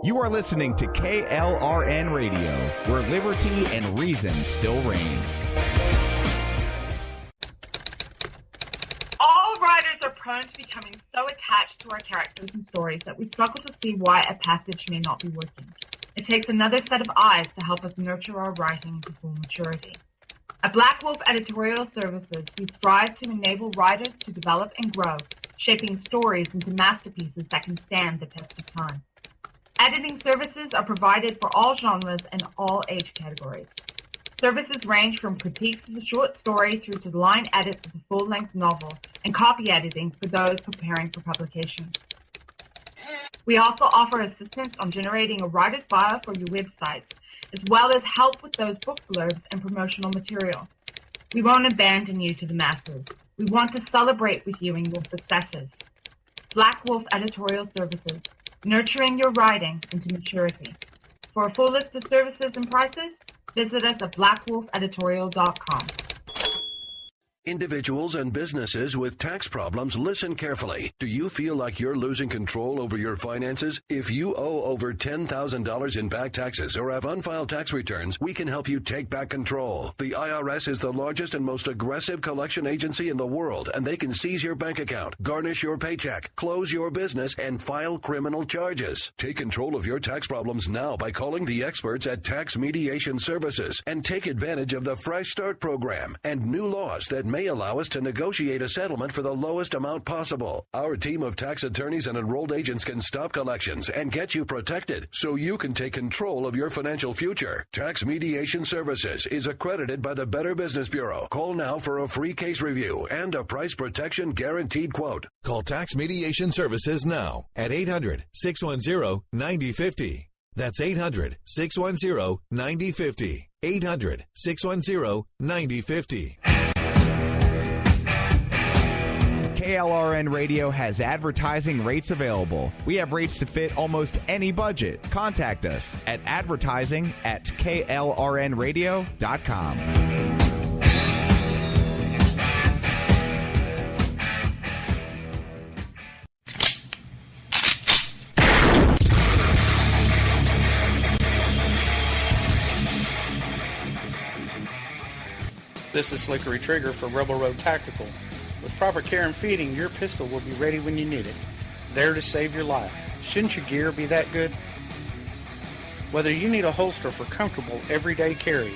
You are listening to KLRN Radio, where liberty and reason still reign. All writers are prone to becoming so attached to our characters and stories that we struggle to see why a passage may not be working. It takes another set of eyes to help us nurture our writing to full maturity. At Black Wolf Editorial Services, we strive to enable writers to develop and grow, shaping stories into masterpieces that can stand the test of time. Editing services are provided for all genres and all age categories. Services range from critiques of the short story through to the line edits of the full-length novel and copy editing for those preparing for publication. We also offer assistance on generating a writer's bio for your websites, as well as help with those book blurbs and promotional material. We won't abandon you to the masses. We want to celebrate with you in your successes. Black Wolf Editorial Services, nurturing your writing into maturity. For a full list of services and prices, visit us at blackwolfeditorial.com. Individuals and businesses with tax problems, listen carefully. Do you feel like you're losing control over your finances? If you owe over $10,000 in back taxes or have unfiled tax returns, we can help you take back control. The IRS is the largest and most aggressive collection agency in the world, and they can seize your bank account, garnish your paycheck, close your business, and file criminal charges. Take control of your tax problems now by calling the experts at Tax Mediation Services and take advantage of the Fresh Start program and new laws that may allow us to negotiate a settlement for the lowest amount possible. Our team of tax attorneys and enrolled agents can stop collections and get you protected so you can take control of your financial future. Tax Mediation Services is accredited by the Better Business Bureau. Call now for a free case review and a price protection guaranteed quote. Call Tax Mediation Services now at 800-610-9050. That's 800-610-9050. 800-610-9050. KLRN Radio has advertising rates available. We have rates to fit almost any budget. Contact us at advertising@klrnradio.com. This is Slickery Trigger for Rebel Road Tactical. With proper care and feeding, your pistol will be ready when you need it, there to save your life. Shouldn't your gear be that good? Whether you need a holster for comfortable everyday carry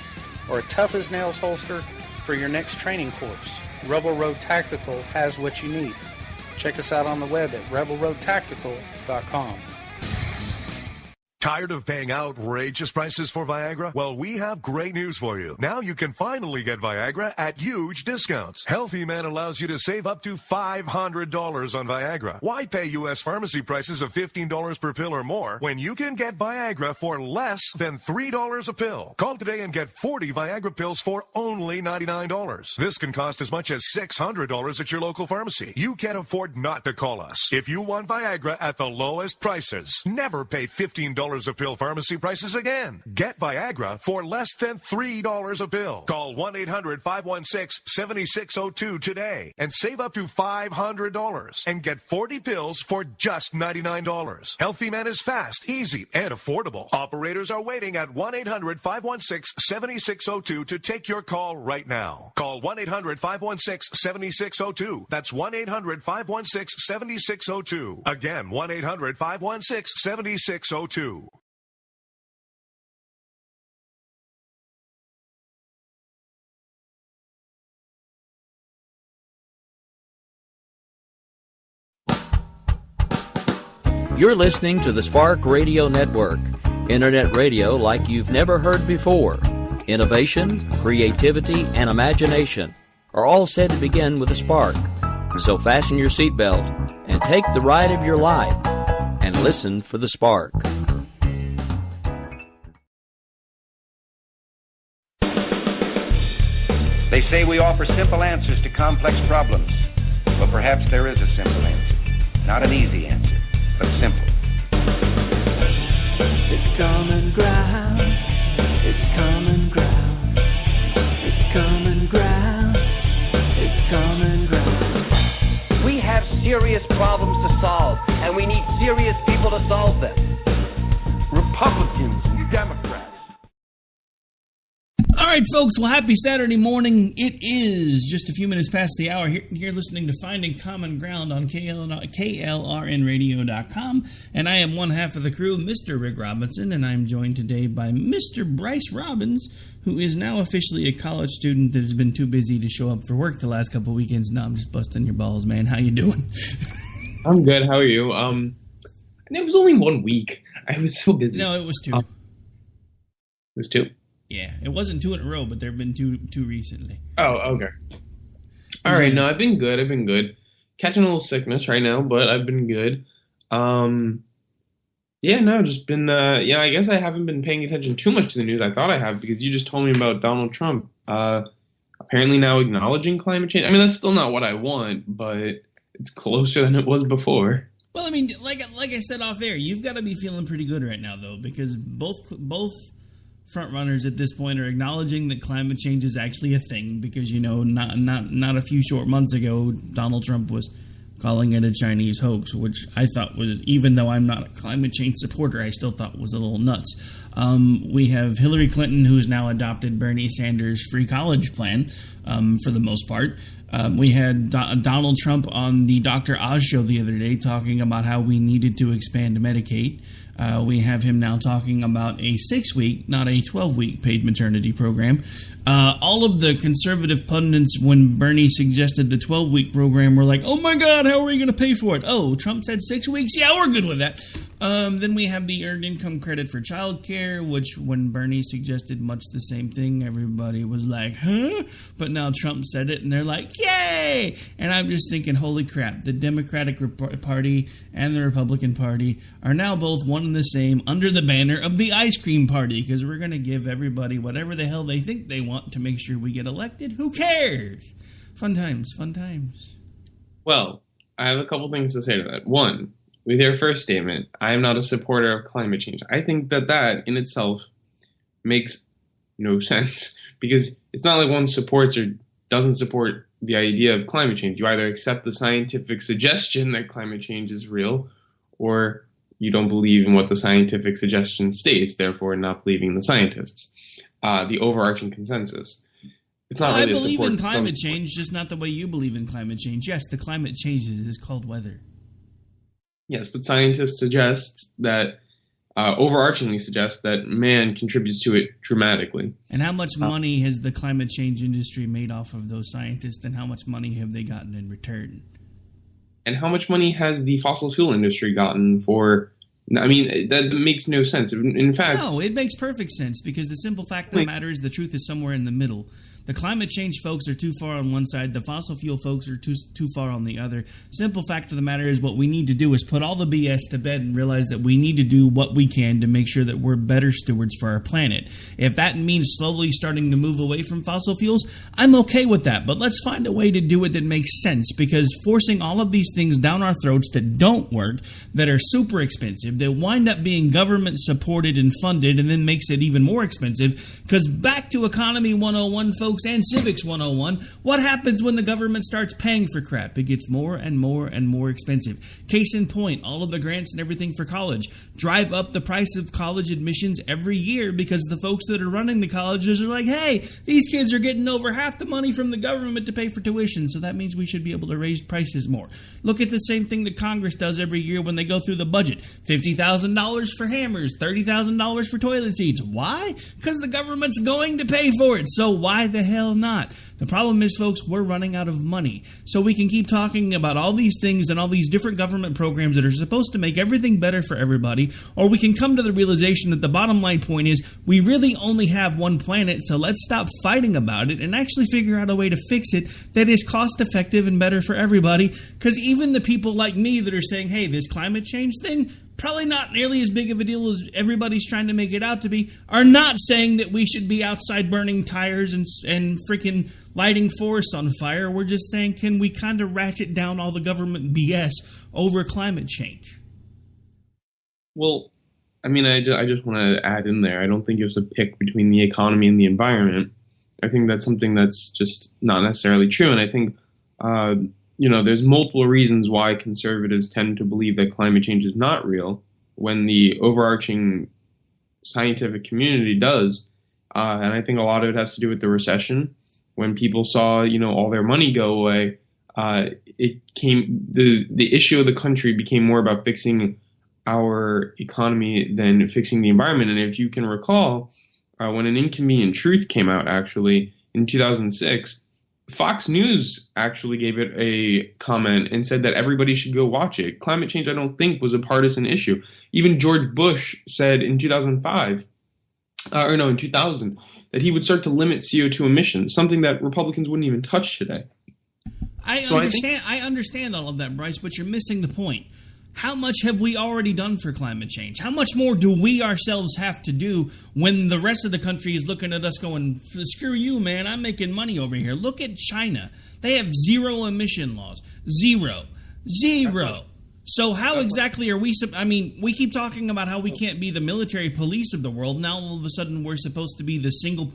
or a tough-as-nails holster for your next training course, Rebel Road Tactical has what you need. Check us out on the web at rebelroadtactical.com. Tired of paying outrageous prices for Viagra? Well, we have great news for you. Now you can finally get Viagra at huge discounts. Healthy Man allows you to save up to $500 on Viagra. Why pay U.S. pharmacy prices of $15 per pill or more when you can get Viagra for less than $3 a pill? Call today and get 40 Viagra pills for only $99. This can cost as much as $600 at your local pharmacy. You can't afford not to call us. If you want Viagra at the lowest prices, never pay $15 a pill pharmacy prices again. Get Viagra for less than $3 a pill. Call 1-800-516-7602 today and save up to $500 and get 40 pills for just $99. Healthy Man is fast, easy, and affordable. Operators are waiting at 1-800-516-7602 to take your call right now. Call 1-800-516-7602. That's 1-800-516-7602. Again, 1-800-516-7602. You're listening to the Spark Radio Network, internet radio like you've never heard before. Innovation, creativity, and imagination are all said to begin with a spark. So fasten your seatbelt and take the ride of your life and listen for the spark. They say we offer simple answers to complex problems. Well, perhaps there is a simple answer. Not an easy answer, but simple. It's common ground. It's common ground. It's common ground. It's common ground. We have serious problems to solve, and we need serious people to solve them. Republicans and Democrats. All right, folks. Well, happy Saturday morning. It is just a few minutes past the hour. You're listening to Finding Common Ground on KLRNradio.com. And I am one half of the crew, Mr. Rick Robinson, and I'm joined today by Mr. Bryce Robbins, who is now officially a college student that has been too busy to show up for work the last couple of weekends. No, I'm just busting your balls, man. How you doing? I'm good. How are you? And it was only 1 week. I was so busy. No, it was 2. It was 2? Yeah, it wasn't 2 in a row, but there have been two recently. Oh, okay. All right, no, I've been good. Catching a little sickness right now, but I've been good. Just been, I guess I haven't been paying attention too much to the news. I thought I have, because you just told me about Donald Trump apparently now acknowledging climate change. I mean, that's still not what I want, but it's closer than it was before. Well, I mean, like I said off air, you've got to be feeling pretty good right now, though, because both front runners at this point are acknowledging that climate change is actually a thing, because, you know, not a few short months ago, Donald Trump was calling it a Chinese hoax, which I thought was, even though I'm not a climate change supporter, I still thought was a little nuts. We have Hillary Clinton, who has now adopted Bernie Sanders' free college plan, for the most part. We had Donald Trump on the Dr. Oz show the other day talking about how we needed to expand Medicaid. We have him now talking about a 6-week, not a 12-week paid maternity program. All of the conservative pundits, when Bernie suggested the 12-week program, were like, oh my God, how are we going to pay for it? Oh, Trump said 6 weeks? Yeah, we're good with that. Then we have the earned income credit for childcare, which when Bernie suggested much the same thing, everybody was like, huh? But now Trump said it, and they're like, yay! And I'm just thinking, holy crap, the Democratic Party and the Republican Party are now both one and the same under the banner of the ice cream party, because we're going to give everybody whatever the hell they think they want to make sure we get elected. Who cares? Fun times, fun times. Well, I have a couple things to say to that. One, with your first statement, I am not a supporter of climate change. I think that in itself makes no sense, because it's not like one supports or doesn't support the idea of climate change. You either accept the scientific suggestion that climate change is real, or you don't believe in what the scientific suggestion states, therefore not believing the scientists. The overarching consensus. It's not really I believe in climate change, just not the way you believe in climate change. Yes, the climate changes. It is called weather. Yes, but scientists suggest that, overarchingly suggest that man contributes to it dramatically. And how much money has the climate change industry made off of those scientists, and how much money have they gotten in return? And how much money has the fossil fuel industry gotten for... I mean, that makes no sense. In fact... No, it makes perfect sense, because the simple fact of the matter is the truth is somewhere in the middle. The climate change folks are too far on one side. The fossil fuel folks are too far on the other. Simple fact of the matter is what we need to do is put all the BS to bed and realize that we need to do what we can to make sure that we're better stewards for our planet. If that means slowly starting to move away from fossil fuels, I'm okay with that. But let's find a way to do it that makes sense, because forcing all of these things down our throats that don't work, that are super expensive, that wind up being government supported and funded, and then makes it even more expensive, because back to Economy 101, folks, and Civics 101, what happens when the government starts paying for crap? It gets more and more and more expensive. Case in point, all of the grants and everything for college drive up the price of college admissions every year, because the folks that are running the colleges are like, hey, these kids are getting over half the money from the government to pay for tuition, so that means we should be able to raise prices more. Look at the same thing that Congress does every year when they go through the budget. $50,000 for hammers, $30,000 for toilet seats. Why? Because the government's going to pay for it, so why the hell not? The problem is, folks, we're running out of money. So we can keep talking about all these things and all these different government programs that are supposed to make everything better for everybody, or we can come to the realization that the bottom line point is we really only have one planet, so let's stop fighting about it and actually figure out a way to fix it that is cost effective and better for everybody, because even the people like me that are saying, hey, this climate change thing, probably not nearly as big of a deal as everybody's trying to make it out to be, are not saying that we should be outside burning tires and freaking lighting forests on fire. We're just saying, can we kind of ratchet down all the government BS over climate change? Well, I mean, I just want to add in there, I don't think it's a pick between the economy and the environment. I think that's something that's just not necessarily true. And I think, there's multiple reasons why conservatives tend to believe that climate change is not real, when the overarching scientific community does. And I think a lot of it has to do with the recession. When people saw, all their money go away, the issue of the country became more about fixing our economy than fixing the environment. And if you can recall, when An Inconvenient Truth came out, actually, in 2006, Fox News actually gave it a comment and said that everybody should go watch it. Climate change, I don't think, was a partisan issue. Even George Bush said in 2000, that he would start to limit CO2 emissions, something that Republicans wouldn't even touch today. I understand all of that, Bryce, but you're missing the point. How much have we already done for climate change? How much more do we ourselves have to do when the rest of the country is looking at us going, screw you, man, I'm making money over here. Look at China. They have zero emission laws. Zero. So how exactly are we? We keep talking about how we can't be the military police of the world. Now all of a sudden we're supposed to be the single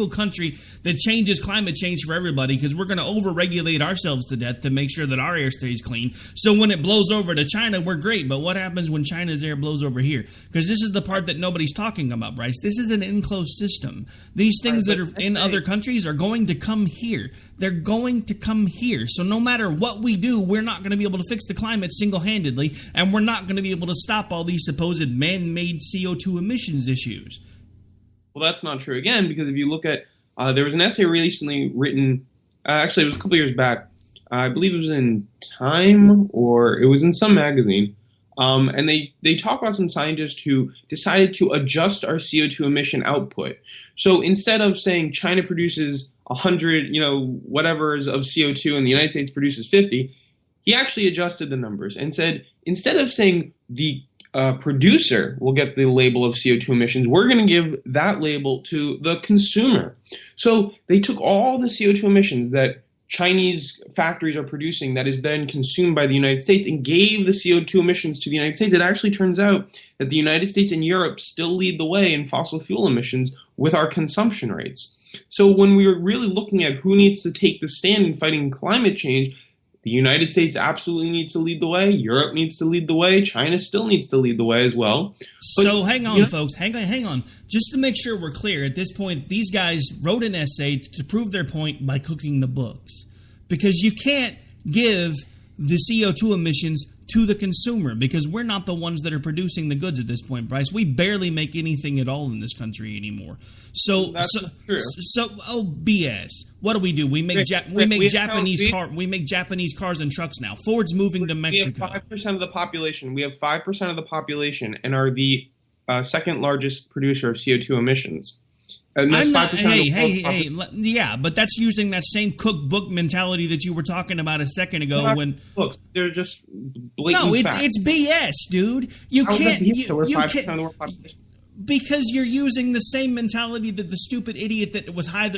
country that changes climate change for everybody because we're going to overregulate ourselves to death to make sure that our air stays clean. So when it blows over to China, we're great. But what happens when China's air blows over here? Because this is the part that nobody's talking about, Bryce. This is an enclosed system. These things that are in other countries are going to come here. They're going to come here. So no matter what we do, we're not going to be able to fix the climate single-handedly, and we're not going to be able to stop all these supposed man-made CO2 emissions issues. Well, that's not true again, because if you look at, there was an essay recently written, actually it was a couple years back, I believe it was in Time, or it was in some magazine, and they talk about some scientists who decided to adjust our CO2 emission output. So instead of saying China produces 100, whatever's of CO2 and the United States produces 50, he actually adjusted the numbers and said, instead of saying the producer will get the label of CO2 emissions, we're going to give that label to the consumer. So they took all the CO2 emissions that Chinese factories are producing that is then consumed by the United States and gave the CO2 emissions to the United States. It actually turns out that the United States and Europe still lead the way in fossil fuel emissions with our consumption rates. So when we were really looking at who needs to take the stand in fighting climate change, the United States absolutely needs to lead the way. Europe needs to lead the way. China still needs to lead the way as well. So hang on, folks. Hang on. Just to make sure we're clear, at this point, these guys wrote an essay to prove their point by cooking the books. Because you can't give the CO2 emissions to the consumer because we're not the ones that are producing the goods at this point, Bryce. We barely make anything at all in this country anymore. So BS. What do? We make Japanese cars and trucks now. Ford's moving to Mexico. We have 5% of the population. We have 5% of the population and are the second largest producer of CO2 emissions. And that's 5% yeah, but that's using that same cookbook mentality that you were talking about a second ago. When books, they're just blatant. No, it's facts. BS, dude. You can't. Because you're using the same mentality that the stupid idiot that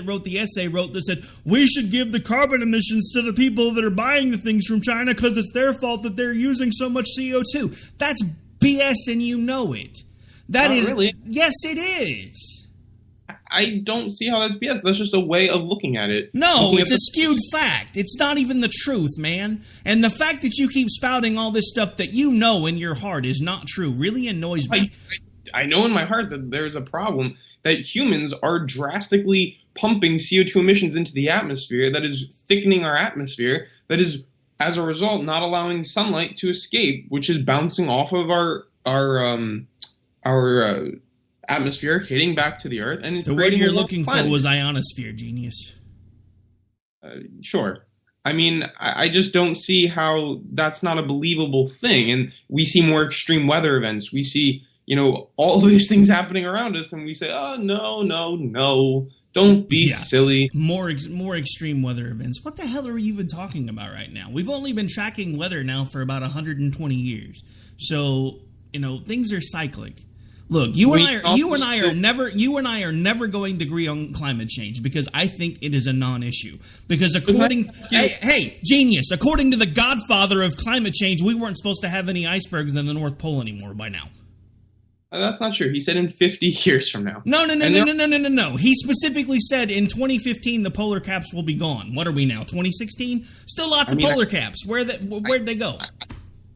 wrote the essay wrote that said we should give the carbon emissions to the people that are buying the things from China because it's their fault that they're using so much CO2. That's BS, and you know it. That is really. Yes, it is. I don't see how that's BS. That's just a way of looking at it. No, it's a skewed fact. It's not even the truth, man. And the fact that you keep spouting all this stuff that you know in your heart is not true really annoys me. I know in my heart that there's a problem that humans are drastically pumping CO2 emissions into the atmosphere that is thickening our atmosphere, that is, as a result, not allowing sunlight to escape, which is bouncing off of our atmosphere, hitting back to the Earth, and the word you're looking for was ionosphere, genius. Sure. I mean, I just don't see how that's not a believable thing. And we see more extreme weather events. We see, all of these things happening around us, and we say, oh, no, don't be silly. More extreme weather events. What the hell are you even talking about right now? We've only been tracking weather now for about 120 years. So, things are cyclic. Look, you and I are never going to agree on climate change because I think it is a non-issue. Because according to the godfather of climate change, we weren't supposed to have any icebergs in the North Pole anymore by now. That's not true. He said in 50 years from now. No. He specifically said in 2015 the polar caps will be gone. What are we now? 2016? Still lots of polar caps. Where'd they go?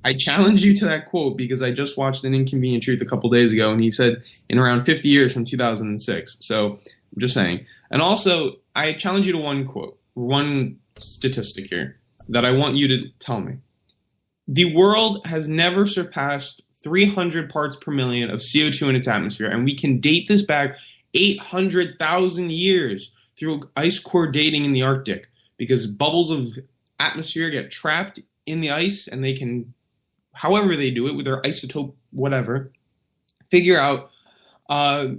I challenge you to that quote because I just watched An Inconvenient Truth a couple days ago, and he said in around 50 years from 2006. So I'm just saying. And also, I challenge you to one statistic here that I want you to tell me. The world has never surpassed 300 parts per million of CO2 in its atmosphere, and we can date this back 800,000 years through ice core dating in the Arctic, because bubbles of atmosphere get trapped in the ice, and they can, however they do it, with their isotope whatever, figure out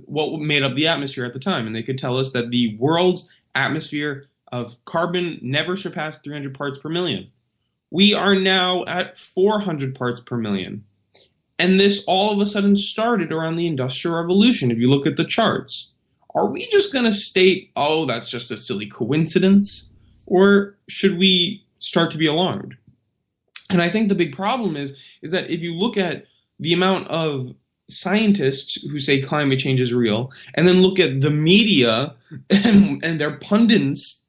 what made up the atmosphere at the time. And they could tell us that the world's atmosphere of carbon never surpassed 300 parts per million. We are now at 400 parts per million. And this all of a sudden started around the Industrial Revolution, if you look at the charts. Are we just going to state, oh, that's just a silly coincidence? Or should we start to be alarmed? And I think the big problem is that if you look at the amount of scientists who say climate change is real, and then look at the media and their pundits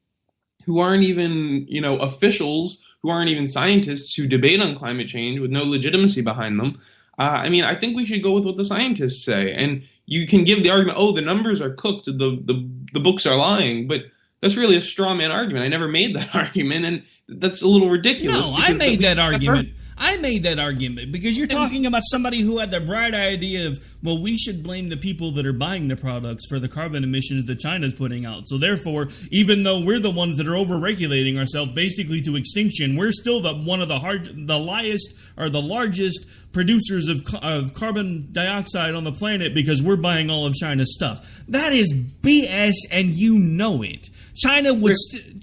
who aren't even, officials, who aren't even scientists, who debate on climate change with no legitimacy behind them, I think we should go with what the scientists say. And you can give the argument, oh, the numbers are cooked, the books are lying, but that's really a straw man argument. I never made that argument, and that's a little ridiculous. No, I made that argument. I made that argument because you're talking about somebody who had the bright idea of, well, we should blame the people that are buying the products for the carbon emissions that China's putting out. So therefore, even though we're the ones that are over-regulating ourselves basically to extinction, we're still the largest producers of carbon dioxide on the planet because we're buying all of China's stuff. That is BS, and you know it. China would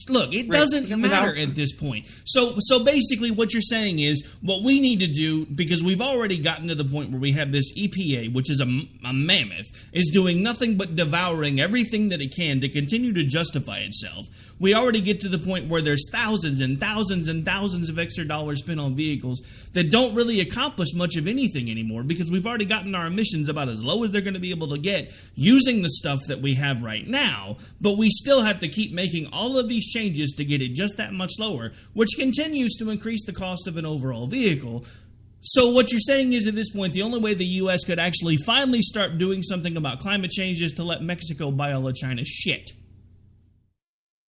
look. It doesn't matter at this point. So basically, what you're saying is what we need to do, because we've already gotten to the point where we have this EPA, which is a mammoth, is doing nothing but devouring everything that it can to continue to justify itself. We already get to the point where there's thousands and thousands and thousands of extra dollars spent on vehicles that don't really accomplish much of anything anymore, because we've already gotten our emissions about as low as they're going to be able to get using the stuff that we have right now, but we still have to keep making all of these changes to get it just that much lower, which continues to increase the cost of an overall vehicle. So what you're saying is, at this point, the only way the U.S. could actually finally start doing something about climate change is to let Mexico buy all of China's shit.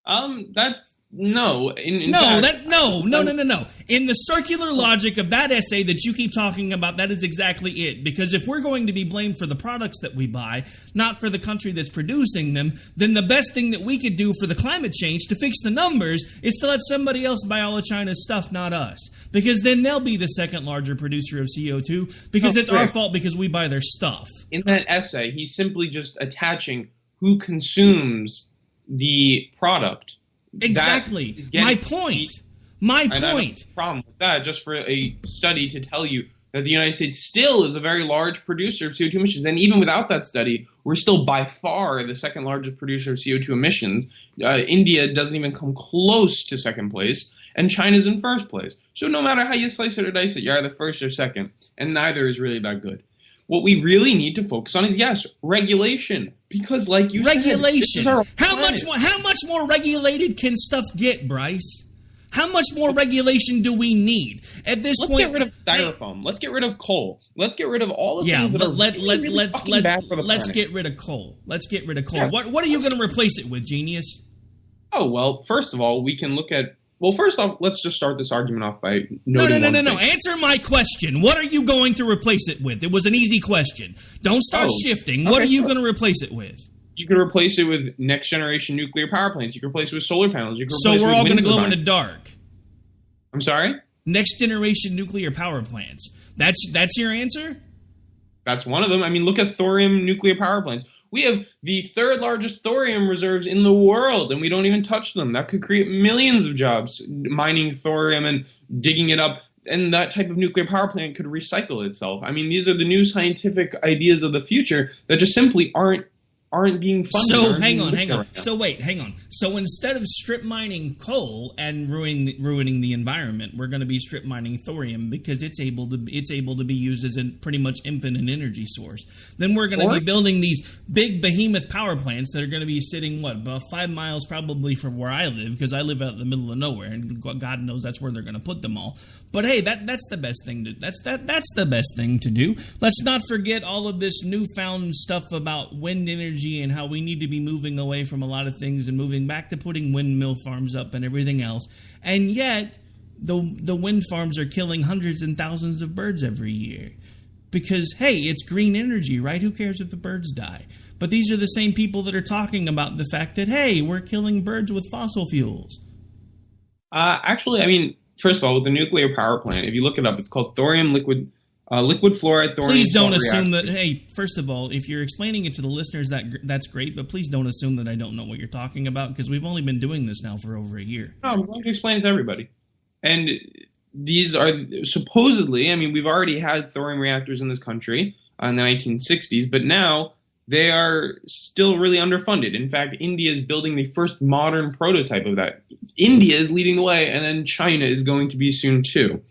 That's no. No. In the circular logic of that essay that you keep talking about, that is exactly it. Because if we're going to be blamed for the products that we buy, not for the country that's producing them, then the best thing that we could do for the climate change to fix the numbers is to let somebody else buy all of China's stuff, not us. Because then they'll be the second larger producer of CO2, because it's our fault because we buy their stuff. In that essay, he's simply just attaching who consumes the product. Exactly. My point. My point. I don't have a problem with that, just for a study to tell you that the United States still is a very large producer of CO2 emissions. And even without that study, we're still by far the second largest producer of CO2 emissions. India doesn't even come close to second place, and China's in first place. So no matter how you slice it or dice it, you're either first or second, and neither is really that good. What we really need to focus on is, yes, regulation. Because like you said, how much more regulated can stuff get, Bryce? How much more regulation do we need? At this point, let's get rid of styrofoam. Let's get rid of coal. Let's get rid of all the things that are really fucking bad for the planet. Let's get rid of coal. Let's get rid of coal. Yeah, what are you going to replace it with, genius? Oh, well, first of all, we can look at... Well, first off, let's just start this argument off by noting No. Answer my question. What are you going to replace it with? It was an easy question. Don't start shifting. What are you going to replace it with? You can replace it with next-generation nuclear power plants. You can replace it with solar panels. You can so we're all going to glow in the dark. I'm sorry? Next-generation nuclear power plants. That's your answer? That's one of them. I mean, look at thorium nuclear power plants. We have the third largest thorium reserves in the world, and we don't even touch them. That could create millions of jobs, mining thorium and digging it up. And that type of nuclear power plant could recycle itself. I mean, these are the new scientific ideas of the future that just simply aren't aren't being funded. So hang on. Right, so wait, hang on. So instead of strip mining coal and ruining the environment, we're going to be strip mining thorium because it's able to be used as a pretty much infinite energy source. Then we're going to be building these big behemoth power plants that are going to be sitting about 5 miles probably from where I live, because I live out in the middle of nowhere, and God knows that's where they're going to put them all. But hey, that's the best thing to that's the best thing to do. Let's not forget all of this newfound stuff about wind energy and how we need to be moving away from a lot of things and moving back to putting windmill farms up and everything else. And yet, the wind farms are killing hundreds and thousands of birds every year. Because, hey, it's green energy, right? Who cares if the birds die? But these are the same people that are talking about the fact that, hey, we're killing birds with fossil fuels. Actually, I mean, first of all, with the nuclear power plant, if you look it up, it's called thorium liquid fluoride thorium. Please don't assume that, hey, first of all, if you're explaining it to the listeners, that's great, but please don't assume that I don't know what you're talking about, because we've only been doing this now for over a year. No, I'm going to explain it to everybody. And these are supposedly, I mean, we've already had thorium reactors in this country in the 1960s, but now they are still really underfunded. In fact, India is building the first modern prototype of that. India is leading the way, and then China is going to be soon too.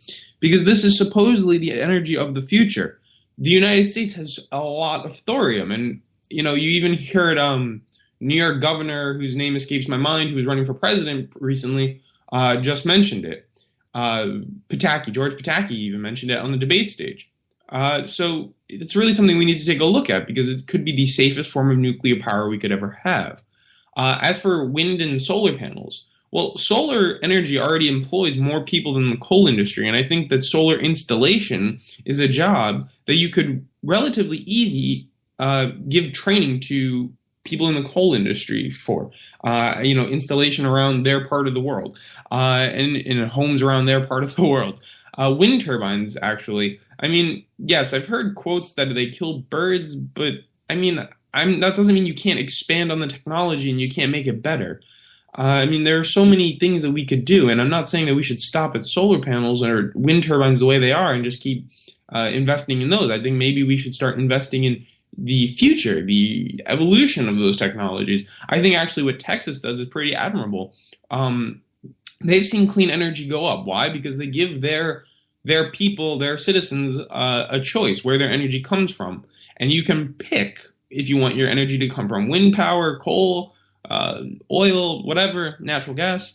Because this is supposedly the energy of the future. The United States has a lot of thorium. And, you know, you even heard New York governor, whose name escapes my mind, who was running for president recently, just mentioned it. George Pataki even mentioned it on the debate stage. So it's really something we need to take a look at, because it could be the safest form of nuclear power we could ever have. As for wind and solar panels, well, solar energy already employs more people than the coal industry, and I think that solar installation is a job that you could relatively easy give training to people in the coal industry for, installation around their part of the world, and in homes around their part of the world. Wind turbines, actually. I mean, yes, I've heard quotes that they kill birds, but I mean, that doesn't mean you can't expand on the technology and you can't make it better. I mean, there are so many things that we could do, and I'm not saying that we should stop at solar panels or wind turbines the way they are and just keep investing in those. I think maybe we should start investing in the future, the evolution of those technologies. I think actually what Texas does is pretty admirable. They've seen clean energy go up. Why? Because they give their people, their citizens, a choice where their energy comes from. And you can pick if you want your energy to come from wind power, coal, oil, whatever, natural gas.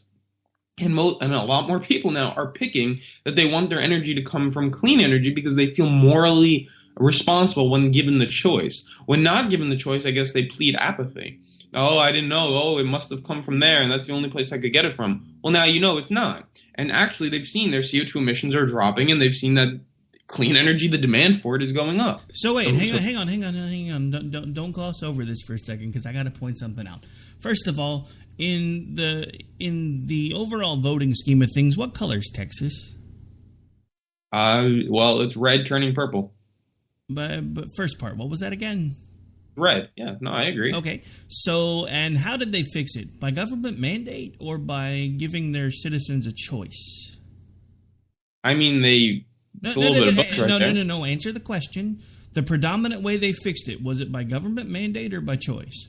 And a lot more people now are picking that they want their energy to come from clean energy because they feel morally responsible when given the choice. When not given the choice, I guess they plead apathy. Oh, I didn't know. Oh, it must have come from there, and that's the only place I could get it from. Well, now you know it's not. And actually, they've seen their CO2 emissions are dropping, and they've seen that clean energy, the demand for it is going up. So wait, hang on. Don't gloss over this for a second, because I got to point something out. First of all, in the overall voting scheme of things, what color is Texas? Well, it's red turning purple. But first part, what was that again? Red. Yeah, no, I agree. Okay. So, and how did they fix it? By government mandate or by giving their citizens a choice? I mean, it's a little bit of both right there. No. Answer the question. The predominant way they fixed it, was it by government mandate or by choice?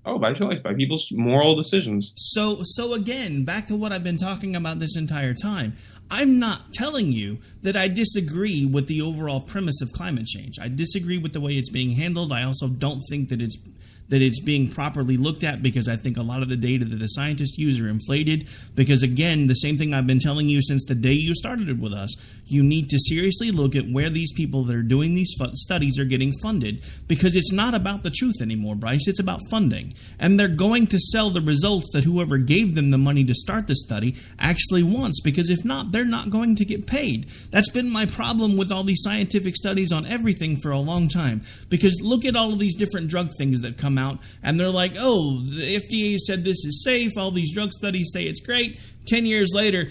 Oh, by choice, by people's moral decisions. So again, back to what I've been talking about this entire time. I'm not telling you that I disagree with the overall premise of climate change. I disagree with the way it's being handled. I also don't think that it's being properly looked at, because I think a lot of the data that the scientists use are inflated. Because again, the same thing I've been telling you since the day you started it with us, you need to seriously look at where these people that are doing these studies are getting funded, because it's not about the truth anymore, Bryce. It's about funding. And they're going to sell the results that whoever gave them the money to start the study actually wants, because if not, they're not going to get paid. That's been my problem with all these scientific studies on everything for a long time. Because look at all of these different drug things that come out, and they're like, oh, the FDA said this is safe, all these drug studies say it's great. 10 years later,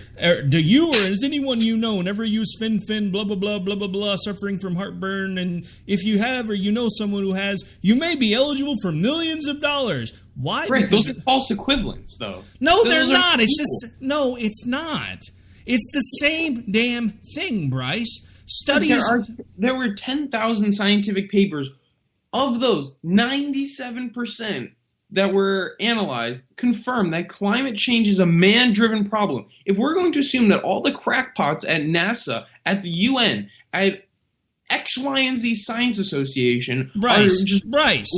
do you or is anyone you know never use fen, blah, blah, blah, blah, blah, blah, suffering from heartburn, and if you have or you know someone who has, you may be eligible for millions of dollars. Why? Right, those are false equivalents, though. No, they're not. No, it's not. It's the same damn thing, Bryce. Studies. There were 10,000 scientific papers Of those, 97% that were analyzed confirm that climate change is a man-driven problem. If we're going to assume that all the crackpots at NASA, at the UN, at X, Y, and Z Science Association are just Bryce,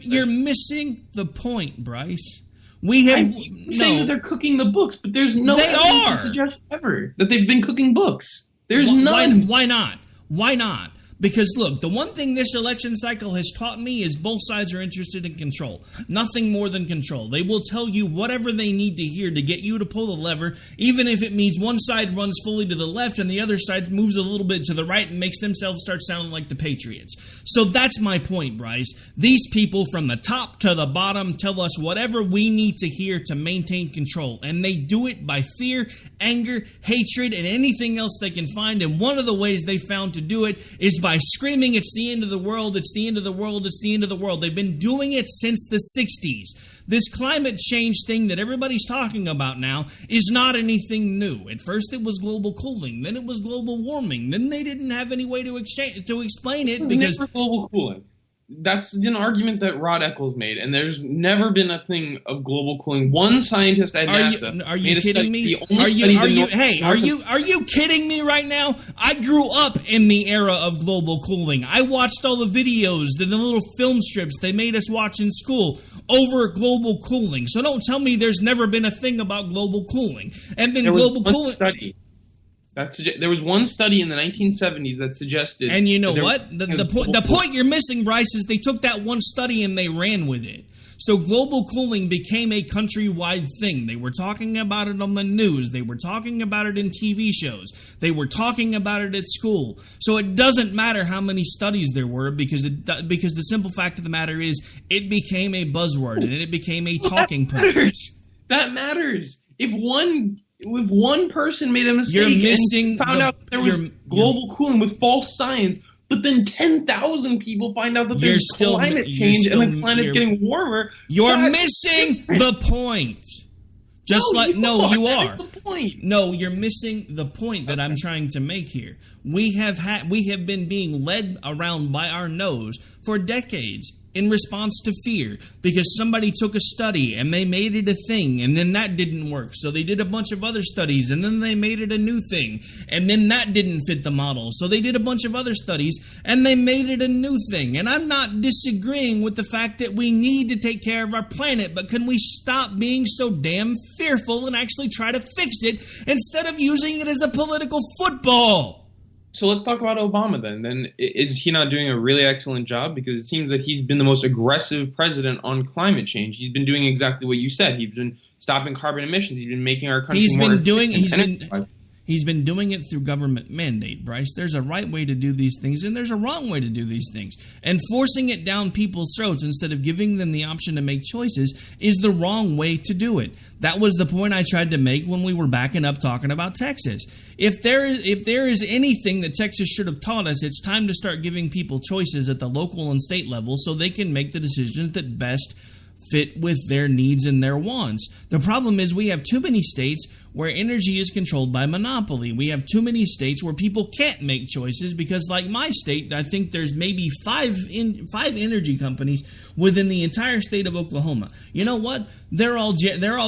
you're missing the point, Bryce. I'm saying that they're cooking the books, but there's no evidence to suggest ever that they've been cooking books. There's none. Why not? Why not? Because, look, the one thing this election cycle has taught me is both sides are interested in control. Nothing more than control. They will tell you whatever they need to hear to get you to pull the lever, even if it means one side runs fully to the left and the other side moves a little bit to the right and makes themselves start sounding like the Patriots. So that's my point, Bryce. These people from the top to the bottom tell us whatever we need to hear to maintain control. And they do it by fear, anger, hatred, and anything else they can find. And one of the ways they found to do it is by screaming, it's the end of the world, it's the end of the world, it's the end of the world. They've been doing it since the 60s. This climate change thing that everybody's talking about now is not anything new. At first it was global cooling, then it was global warming, then they didn't have any way to explain it because never global cooling. That's an argument that Rod Eccles made, and there's never been a thing of global cooling. One scientist at NASA are you kidding me? Are you kidding me right now? I grew up in the era of global cooling. I watched all the videos, the little film strips they made us watch in school over global cooling. So don't tell me there's never been a thing about global cooling. And then global cooling. There was one study in the 1970s that suggested... And you know what? The point you're missing, Bryce, is they took that one study and they ran with it. So global cooling became a countrywide thing. They were talking about it on the news. They were talking about it in TV shows. They were talking about it at school. So it doesn't matter how many studies there were because the simple fact of the matter is it became a buzzword and it became a talking point. That matters. If one person made a mistake and found out there was global cooling with false science, but then 10,000 people find out that there's climate change and the planet's getting warmer. You're missing the point. You are. That is the point. No, you're missing the point that I'm trying to make here. We have been being led around by our nose for decades in response to fear because somebody took a study and they made it a thing and then that didn't work. So they did a bunch of other studies and then they made it a new thing and then that didn't fit the model. So they did a bunch of other studies and they made it a new thing. And I'm not disagreeing with the fact that we need to take care of our planet, but can we stop being so damn fearful and actually try to fix it instead of using it as a political football? So let's talk about Obama then. Then is he not doing a really excellent job? Because it seems that he's been the most aggressive president on climate change. He's been doing exactly what you said. He's been stopping carbon emissions. He's been making our country more efficient. He's been doing it through government mandate, Bryce. There's a right way to do these things, and there's a wrong way to do these things. And forcing it down people's throats instead of giving them the option to make choices is the wrong way to do it. That was the point I tried to make when we were backing up talking about Texas. If there is anything that Texas should have taught us, it's time to start giving people choices at the local and state level so they can make the decisions that best fit with their needs and their wants. The problem is we have too many states where energy is controlled by monopoly. We have too many states where people can't make choices because, like my state, I think there's maybe five energy companies within the entire state of Oklahoma. You know what? They're all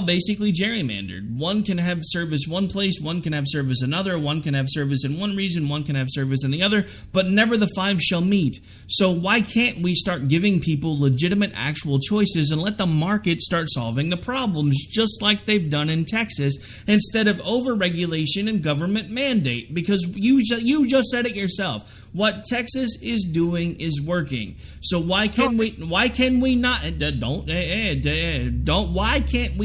basically gerrymandered. One can have service one place, one can have service another, one can have service in one region, one can have service in the other, but never the five shall meet. So why can't we start giving people legitimate actual choices and let the market start solving the problems just like they've done in Texas instead of over-regulation and government mandate? Because you just said it yourself. What Texas is doing is working. So why can't we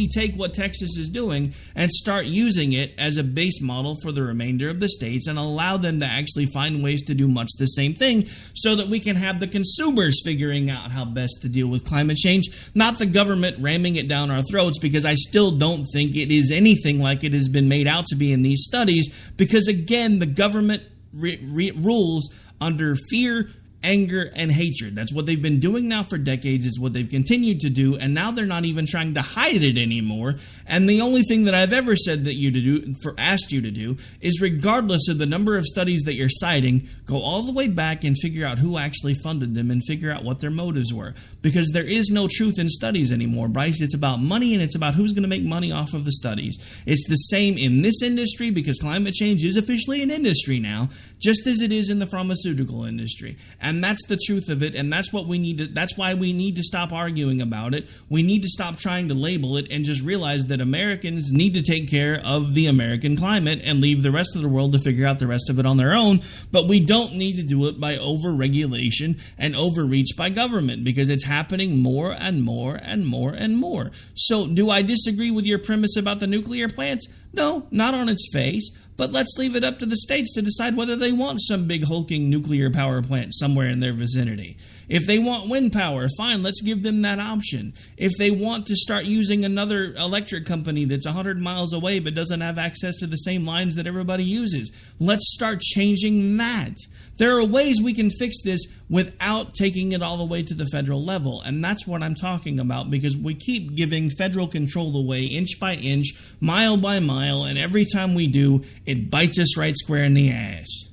take what Texas is doing and start using it as a base model for the remainder of the states and allow them to actually find ways to do much the same thing so that we can have the consumers figuring out how best to deal with climate change, not the government ramming it down our throats, because I still don't think it is anything like it has been made out to be in these studies, because again, the government rules under fear, anger, and hatred. That's what they've been doing now for decades. It's what they've continued to do, and now they're not even trying to hide it anymore. And the only thing that I've ever said that asked you to do is, regardless of the number of studies that you're citing, go all the way back and figure out who actually funded them and figure out what their motives were. Because there is no truth in studies anymore, Bryce. It's about money, and it's about who's going to make money off of the studies. It's the same in this industry, because climate change is officially an industry now, just as it is in the pharmaceutical industry. And that's the truth of it, and that's what we need to, that's why we need to stop arguing about it. We need to stop trying to label it and just realize that Americans need to take care of the American climate and leave the rest of the world to figure out the rest of it on their own. But we don't need to do it by over-regulation and overreach by government, because it's happening more and more and more and more. So do I disagree with your premise about the nuclear plants? No, not on its face. But let's leave it up to the states to decide whether they want some big hulking nuclear power plant somewhere in their vicinity. If they want wind power, fine, let's give them that option. If they want to start using another electric company that's 100 miles away but doesn't have access to the same lines that everybody uses, let's start changing that. There are ways we can fix this without taking it all the way to the federal level, and that's what I'm talking about, because we keep giving federal control away inch by inch, mile by mile, and every time we do, it bites us right square in the ass.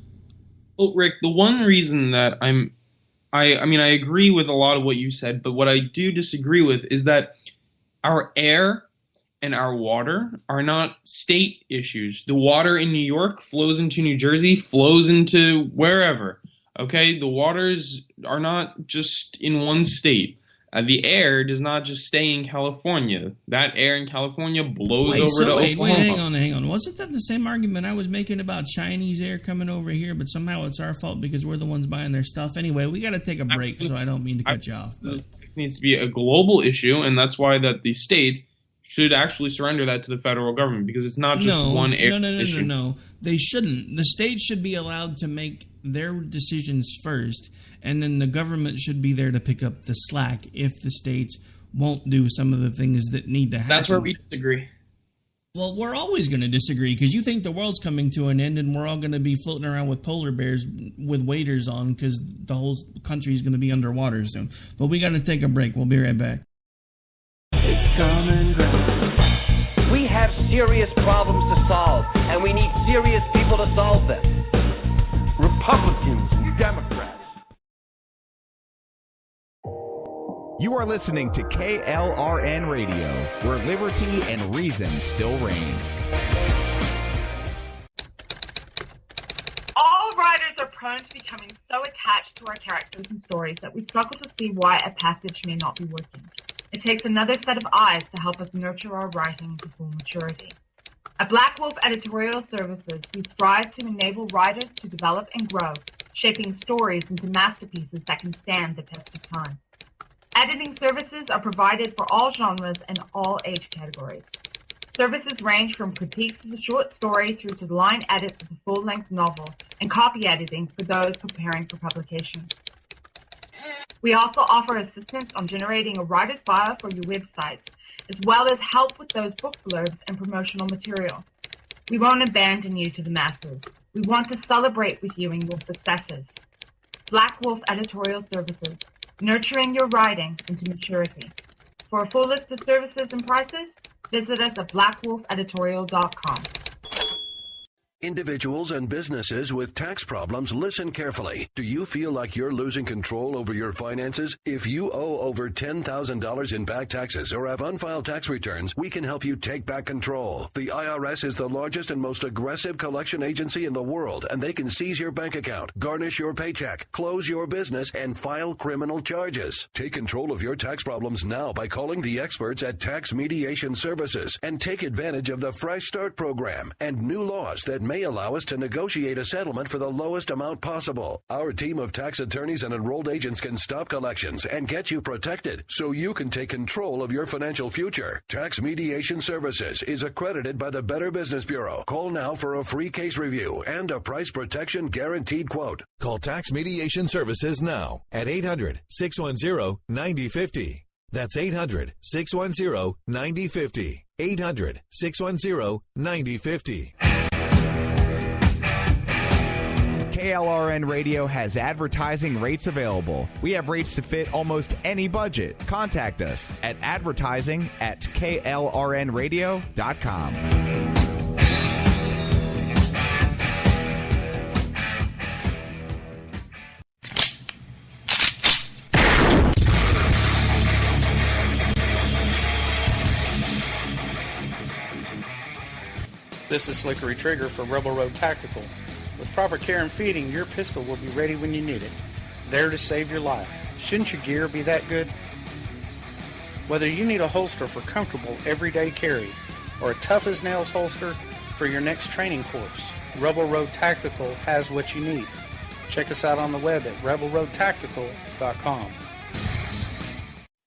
Well, Rick, the one reason that I agree with a lot of what you said, but what I do disagree with is that our air and our water are not state issues. The water in New York flows into New Jersey, flows into wherever. Okay, the waters are not just in one state. The air does not just stay in California. That air in California blows to Oklahoma. Hang on. Wasn't that the same argument I was making about Chinese air coming over here, but somehow it's our fault because we're the ones buying their stuff? Anyway, we got to take a break, so I don't mean to cut you off. This needs to be a global issue, and that's why that the states should actually surrender that to the federal government, because it's not just one air issue. No. They shouldn't. The states should be allowed to make their decisions first, and then the government should be there to pick up the slack if the states won't do some of the things that need to happen. That's where we disagree. Well, we're always going to disagree, because you think the world's coming to an end and we're all going to be floating around with polar bears with waders on because the whole country is going to be underwater soon. But we got to take a break. We'll be right back. It's common ground. We have serious problems to solve, and we need serious people to solve them. Republicans and Democrats. You are listening to KLRN Radio, where liberty and reason still reign. All writers are prone to becoming so attached to our characters and stories that we struggle to see why a passage may not be working. It takes another set of eyes to help us nurture our writing to full maturity. At Black Wolf Editorial Services, we strive to enable writers to develop and grow, shaping stories into masterpieces that can stand the test of time. Editing services are provided for all genres and all age categories. Services range from critiques of the short story through to the line edits of the full-length novel and copy editing for those preparing for publication. We also offer assistance on generating a writer's bio for your website, as well as help with those book blurbs and promotional material. We won't abandon you to the masses. We want to celebrate with you in your successes. Black Wolf Editorial Services, nurturing your writing into maturity. For a full list of services and prices, visit us at blackwolfeditorial.com. Individuals and businesses with tax problems, listen carefully. Do you feel like you're losing control over your finances? If you owe over $10,000 in back taxes or have unfiled tax returns, we can help you take back control. The IRS is the largest and most aggressive collection agency in the world, and they can seize your bank account, garnish your paycheck, close your business, and file criminal charges. Take control of your tax problems now by calling the experts at Tax Mediation Services and take advantage of the Fresh Start program and new laws that may allow us to negotiate a settlement for the lowest amount possible. Our team of tax attorneys and enrolled agents can stop collections and get you protected so you can take control of your financial future. Tax Mediation Services is accredited by the Better Business Bureau. Call now for a free case review and a price protection guaranteed quote. Call Tax Mediation Services now at 800-610-9050. That's 800-610-9050. 800-610-9050. KLRN Radio has advertising rates available. We have rates to fit almost any budget. Contact us at advertising@klrnradio.com. This is Slickery Trigger for Rebel Road Tactical. With proper care and feeding, your pistol will be ready when you need it, there to save your life. Shouldn't your gear be that good? Whether you need a holster for comfortable everyday carry or a tough-as-nails holster for your next training course, Rebel Road Tactical has what you need. Check us out on the web at rebelroadtactical.com.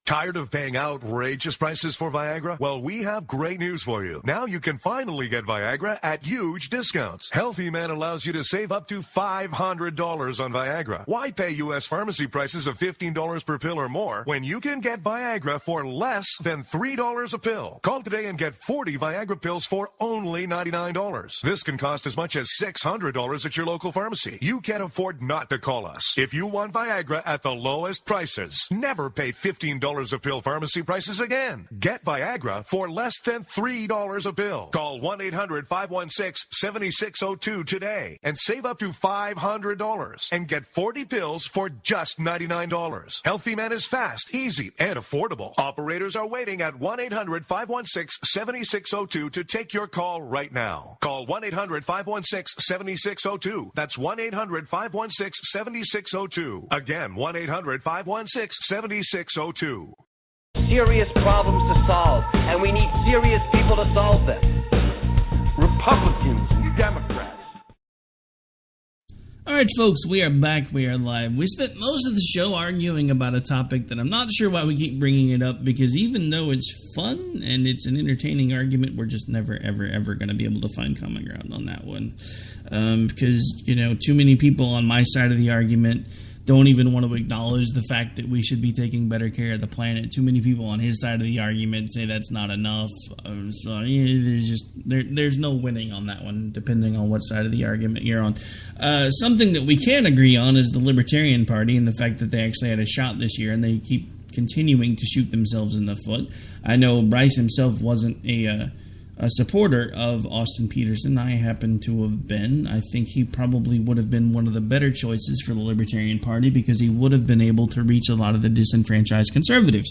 Tired of paying outrageous prices for Viagra? Well, we have great news for you. Now you can finally get Viagra at huge discounts. Healthy Man allows you to save up to $500 on Viagra. Why pay U.S. pharmacy prices of $15 per pill or more when you can get Viagra for less than $3 a pill? Call today and get 40 Viagra pills for only $99. This can cost as much as $600 at your local pharmacy. You can't afford not to call us. If you want Viagra at the lowest prices, never pay $15 a pill pharmacy prices again. Get Viagra for less than $3 a pill. Call 1-800-516-7602 today and save up to $500 and get 40 pills for just $99. Healthy Man is fast, easy, and affordable. Operators are waiting at 1-800-516-7602 to take your call right now. Call 1-800-516-7602. That's 1-800-516-7602. Again, 1-800-516-7602. Serious problems to solve, and we need serious people to solve them. Republicans and Democrats. All right, folks, we are back. We are live. We spent most of the show arguing about a topic that I'm not sure why we keep bringing it up, because even though it's fun and it's an entertaining argument, we're just never, ever, ever going to be able to find common ground on that one. Because, you know, too many people on my side of the argument don't even want to acknowledge the fact that we should be taking better care of the planet. Too many people on his side of the argument say that's not enough. So there's no winning on that one, depending on what side of the argument you're on. Something that we can agree on is the Libertarian Party and the fact that they actually had a shot this year, and they keep continuing to shoot themselves in the foot. I know Bryce himself wasn't a supporter of Austin Peterson. I happen to have been. I think he probably would have been one of the better choices for the Libertarian Party because he would have been able to reach a lot of the disenfranchised conservatives.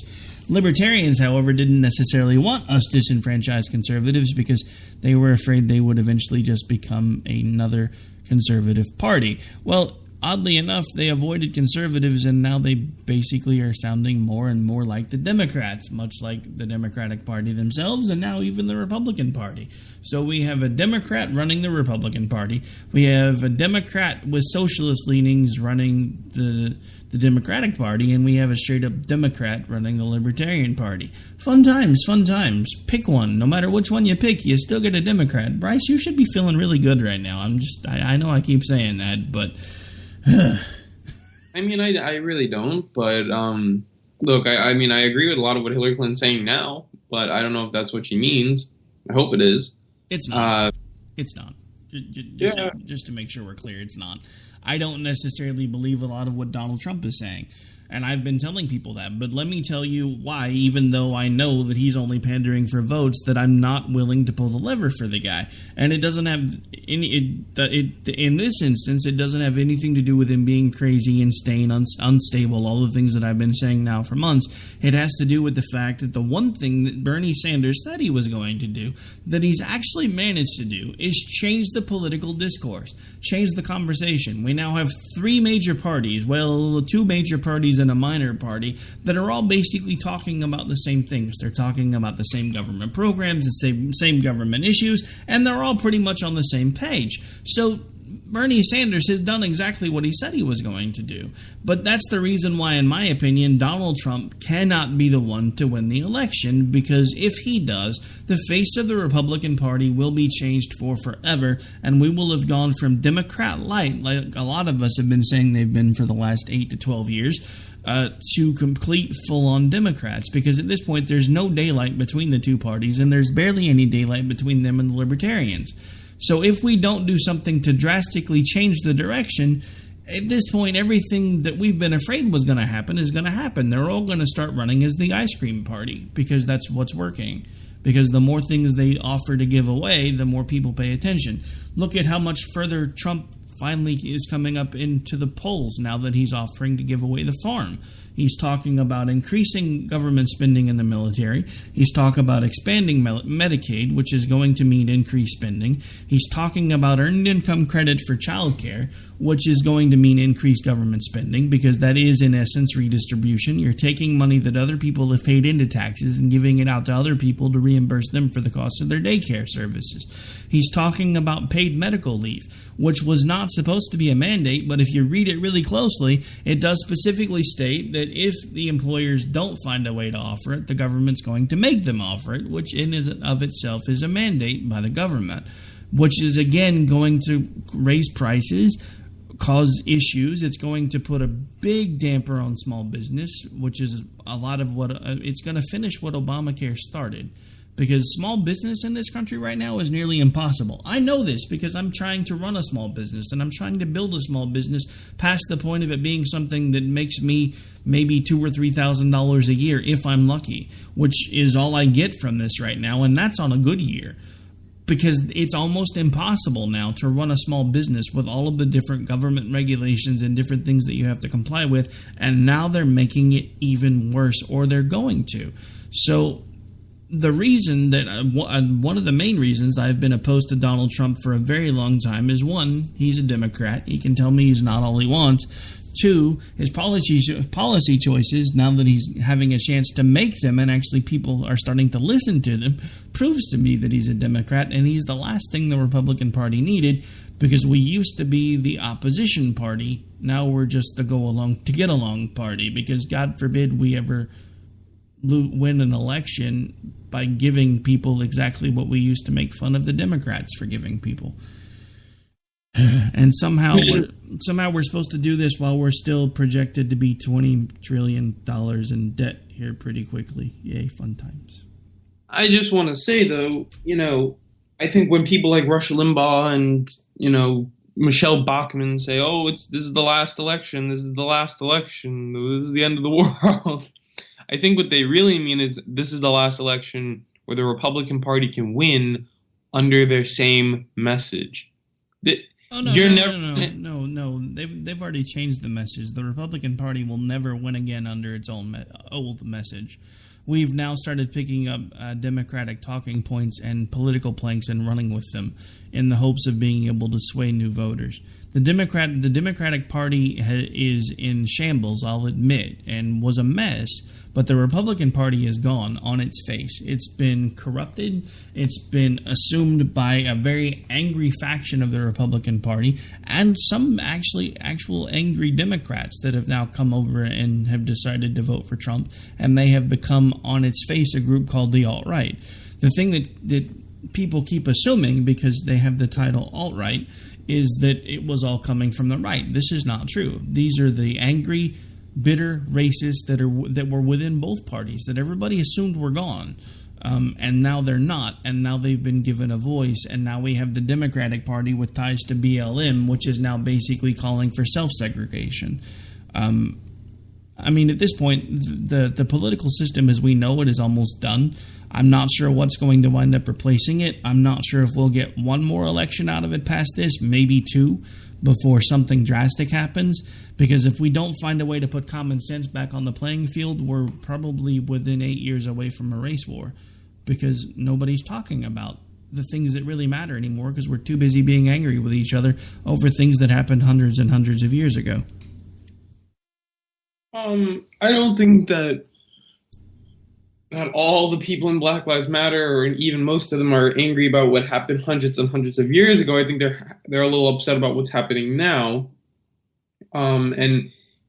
Libertarians, however, didn't necessarily want us disenfranchised conservatives because they were afraid they would eventually just become another conservative party. Well, oddly enough, they avoided conservatives, and now they basically are sounding more and more like the Democrats, much like the Democratic Party themselves, and now even the Republican Party. So we have a Democrat running the Republican Party. We have a Democrat with socialist leanings running the Democratic Party, and we have a straight-up Democrat running the Libertarian Party. Fun times, fun times. Pick one. No matter which one you pick, you still get a Democrat. Bryce, you should be feeling really good right now. I know I keep saying that, but I mean, I really don't, but look, I mean, I agree with a lot of what Hillary Clinton's saying now, but I don't know if that's what she means. I hope it is. It's not. It's not. Just to make sure we're clear, it's not. I don't necessarily believe a lot of what Donald Trump is saying, and I've been telling people that, but let me tell you why, even though I know that he's only pandering for votes, that I'm not willing to pull the lever for the guy. And it doesn't have any, in this instance, it doesn't have anything to do with him being crazy, insane, unstable, all the things that I've been saying now for months. It has to do with the fact that the one thing that Bernie Sanders said he was going to do, that he's actually managed to do, is change the political discourse, change the conversation. We now have three major parties, well, two major parties and a minor party, that are all basically talking about the same things. They're talking about the same government programs, the same government issues, and they're all pretty much on the same page. So Bernie Sanders has done exactly what he said he was going to do. But that's the reason why, in my opinion, Donald Trump cannot be the one to win the election, because if he does, the face of the Republican Party will be changed for forever, and we will have gone from Democrat light, like a lot of us have been saying they've been for the last 8 to 12 years, to complete full-on Democrats, because at this point there's no daylight between the two parties, and there's barely any daylight between them and the Libertarians. So if we don't do something to drastically change the direction, at this point, everything that we've been afraid was going to happen is going to happen. They're all going to start running as the ice cream party because that's what's working. Because the more things they offer to give away, the more people pay attention. Look at how much further Trump finally is coming up into the polls now that he's offering to give away the farm. He's talking about increasing government spending in the military. He's talking about expanding Medicaid, which is going to mean increased spending. He's talking about earned income credit for child care, which is going to mean increased government spending because that is, in essence, redistribution. You're taking money that other people have paid into taxes and giving it out to other people to reimburse them for the cost of their daycare services. He's talking about paid medical leave, which was not supposed to be a mandate, but if you read it really closely, it does specifically state that if the employers don't find a way to offer it, the government's going to make them offer it, which in and of itself is a mandate by the government, which is, again, going to raise prices, cause issues. It's going to put a big damper on small business, which is a lot of what it's going to finish what Obamacare started. Because small business in this country right now is nearly impossible. I know this because I'm trying to run a small business and I'm trying to build a small business past the point of it being something that makes me maybe $2,000 or $3,000 a year if I'm lucky, which is all I get from this right now, and that's on a good year. Because it's almost impossible now to run a small business with all of the different government regulations and different things that you have to comply with, and now they're making it even worse, or they're going to. So the reason that one of the main reasons I've been opposed to Donald Trump for a very long time is, one, he's a Democrat. He can tell me he's not all he wants. Two, his policy choices, now that he's having a chance to make them and actually people are starting to listen to them, proves to me that he's a Democrat, and he's the last thing the Republican Party needed, because we used to be the opposition party. Now we're just the get-along party, because God forbid we ever win an election by giving people exactly what we used to make fun of the Democrats for giving people. And somehow we're supposed to do this while we're still projected to be $20 trillion in debt here pretty quickly. Yay, fun times. I just want to say, though, I think when people like Rush Limbaugh and, Michelle Bachmann say, oh, this is the last election, this is the last election, this is the end of the world, I think what they really mean is this is the last election where the Republican Party can win under their same message. No. They've already changed the message. The Republican Party will never win again under its own old message. We've now started picking up Democratic talking points and political planks and running with them in the hopes of being able to sway new voters. The Democratic Party is in shambles, I'll admit, and was a mess, but the Republican Party is gone on its face. It's been corrupted. It's been assumed by a very angry faction of the Republican Party and some actual angry Democrats that have now come over and have decided to vote for Trump, and they have become on its face a group called the alt-right. The thing that people keep assuming, because they have the title alt-right, is that it was all coming from the right. This is not true. These are the angry, bitter racists that were within both parties that everybody assumed were gone, and now they're not, and now they've been given a voice, and now we have the Democratic Party with ties to BLM, which is now basically calling for self-segregation. At this point, the political system as we know it is almost done. I'm not sure what's going to wind up replacing it. I'm not sure if we'll get one more election out of it past this, maybe two, before something drastic happens. Because if we don't find a way to put common sense back on the playing field, we're probably within 8 years away from a race war. Because nobody's talking about the things that really matter anymore, because we're too busy being angry with each other over things that happened hundreds and hundreds of years ago. I don't think that not all the people in Black Lives Matter, or even most of them, are angry about what happened hundreds and hundreds of years ago. I think they're a little upset about what's happening now.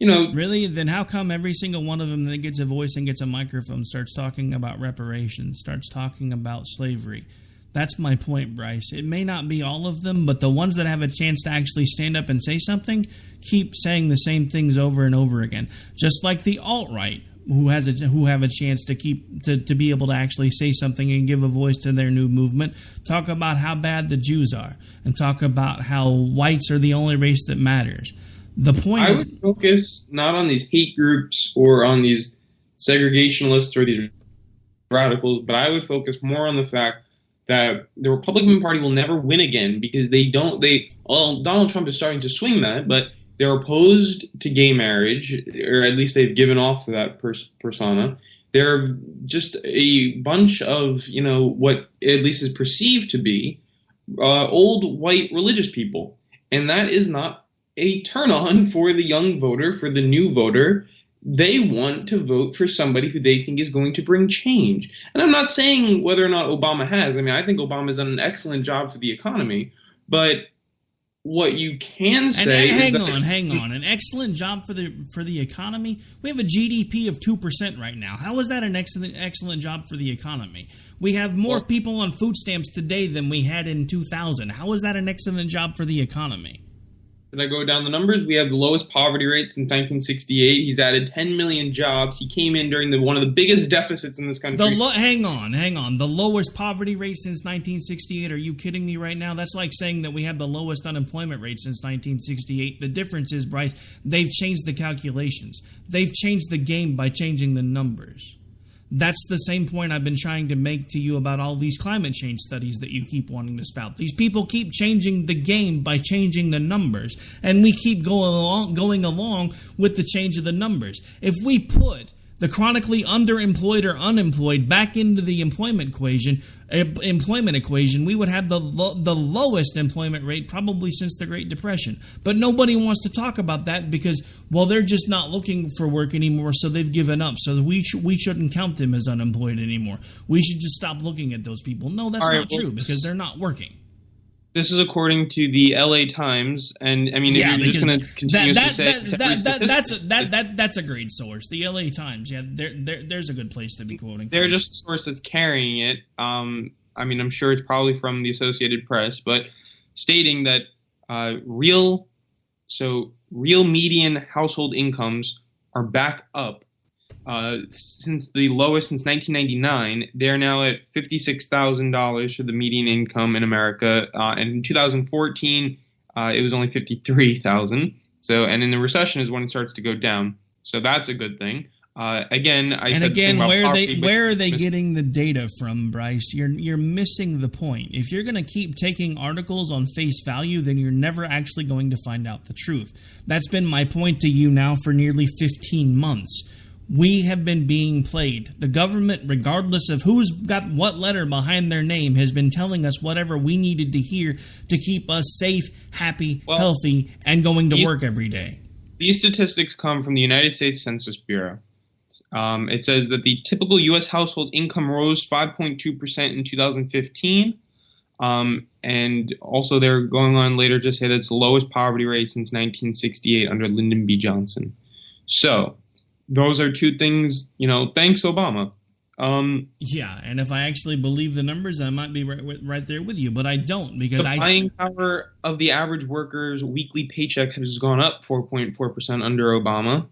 Really? Then how come every single one of them that gets a voice and gets a microphone starts talking about reparations, starts talking about slavery? That's my point, Bryce. It may not be all of them, but the ones that have a chance to actually stand up and say something keep saying the same things over and over again. Just like the alt-right. who have a chance to be able to actually say something and give a voice to their new movement, talk about how bad the Jews are, and talk about how whites are the only race that matters. The point I would focus not on these hate groups or on these segregationists or these radicals, but I would focus more on the fact that the Republican Party will never win again because Donald Trump is starting to swing that, but they're opposed to gay marriage, or at least they've given off that persona. They're just a bunch of, what at least is perceived to be old white religious people. And that is not a turn on for the young voter, for the new voter. They want to vote for somebody who they think is going to bring change. And I'm not saying whether or not Obama has. I mean, I think Obama's done an excellent job for the economy. But what you can say hang on. An excellent job for the economy? We have a GDP of 2% right now. How is that an excellent job for the economy? We have more people on food stamps today than we had in 2000. How is that an excellent job for the economy? Did I go down the numbers? We have the lowest poverty rate since 1968. He's added 10 million jobs. He came in during one of the biggest deficits in this country. Hang on. The lowest poverty rate since 1968? Are you kidding me right now? That's like saying that we have the lowest unemployment rate since 1968. The difference is, Bryce, they've changed the calculations. They've changed the game by changing the numbers. That's the same point I've been trying to make to you about all these climate change studies that you keep wanting to spout. These people keep changing the game by changing the numbers, and we keep going along with the change of the numbers. If we put the chronically underemployed or unemployed back into the employment equation, we would have the lowest employment rate probably since the Great Depression. But nobody wants to talk about that because, they're just not looking for work anymore, so they've given up. So we shouldn't count them as unemployed anymore. We should just stop looking at those people. No, that's not true because they're not working. This is according to the LA Times, and I mean, if you're just going to continue to say that's a great source. The LA Times, there's a good place to be quoting. They're just a source that's carrying it. I mean, I'm sure it's probably from the Associated Press, but stating that real median household incomes are back up since the lowest since 1999. They're now at $56,000 for the median income in America, and in 2014 it was only $53,000. So, and in the recession is when it starts to go down. So that's a good thing. Where are they getting the data from, Bryce? You're missing the point. If you're going to keep taking articles on face value, then you're never actually going to find out the truth. That's been my point to you now for nearly 15 months. We have been being played. The government, regardless of who's got what letter behind their name, has been telling us whatever we needed to hear to keep us safe, happy, healthy, and going to work every day. These statistics come from the United States Census Bureau. It says that the typical U.S. household income rose 5.2% in 2015. And also they're going on later to say that it's the lowest poverty rate since 1968 under Lyndon B. Johnson. So those are two things, thanks Obama. Yeah, and if I actually believe the numbers, I might be right there with you, but I don't because the buying power of the average worker's weekly paycheck has gone up 4.4% under Obama.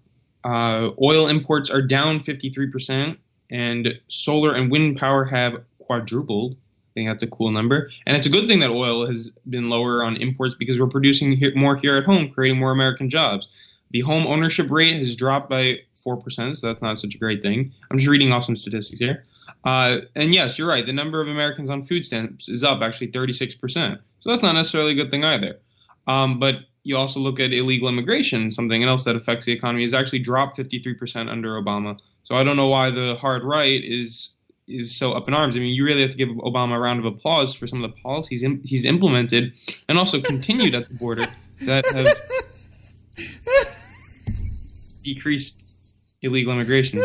Oil imports are down 53%, and solar and wind power have quadrupled. I think that's a cool number. And it's a good thing that oil has been lower on imports because we're producing more here at home, creating more American jobs. The home ownership rate has dropped by 4%, so that's not such a great thing. I'm just reading off some statistics here. And yes, you're right. The number of Americans on food stamps is up actually 36%. So that's not necessarily a good thing either. But you also look at illegal immigration, something else that affects the economy, has actually dropped 53% under Obama. So I don't know why the hard right is so up in arms. I mean, you really have to give Obama a round of applause for some of the policies he's implemented and also continued at the border that have decreased illegal immigration.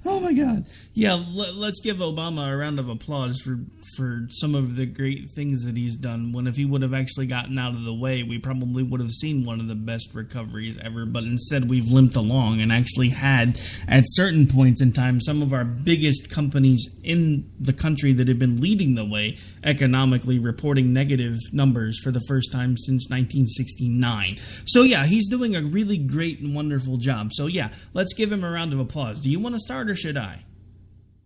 Oh my God. Yeah, let's give Obama a round of applause for some of the great things that he's done, when if he would have actually gotten out of the way, we probably would have seen one of the best recoveries ever, but instead we've limped along and actually had, at certain points in time, some of our biggest companies in the country that have been leading the way economically reporting negative numbers for the first time since 1969. So yeah, he's doing a really great and wonderful job. So yeah, let's give him a round of applause. Do you want to start or should I?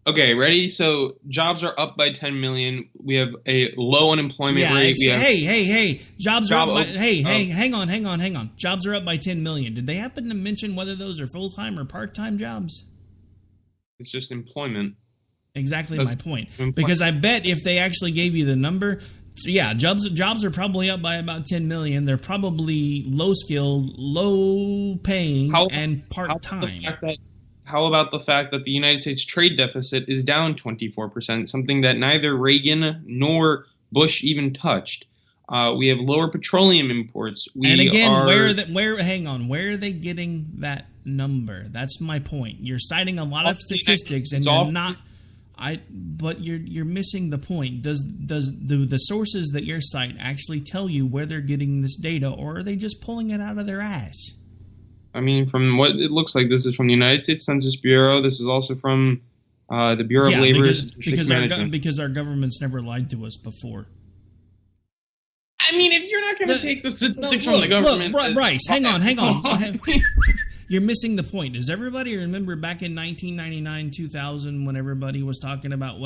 Okay, ready? So jobs are up by 10 million. We have a low unemployment rate. Hey. Jobs are up by, hang on. Jobs are up by 10 million. Did they happen to mention whether those are full-time or part-time jobs? It's just employment. Exactly my point. Because I bet if they actually gave you the number, yeah, jobs are probably up by about 10 million. They're probably low-skilled, low-paying, and part-time. How about the fact that the United States trade deficit is down 24%, something that neither Reagan nor Bush even touched? We have lower petroleum imports. Where are they getting that number? That's my point. You're citing a lot of statistics, and you're not. But you're missing the point. Do the sources that you cite actually tell you where they're getting this data, or are they just pulling it out of their ass? I mean, from what it looks like, this is from the United States Census Bureau. This is also from the Bureau of Labor because our government's never lied to us before. I mean, if you're not going to take the statistics from the government... Look, Bryce, hang on. You're missing the point. Does everybody remember back in 1999, 2000, when everybody was talking about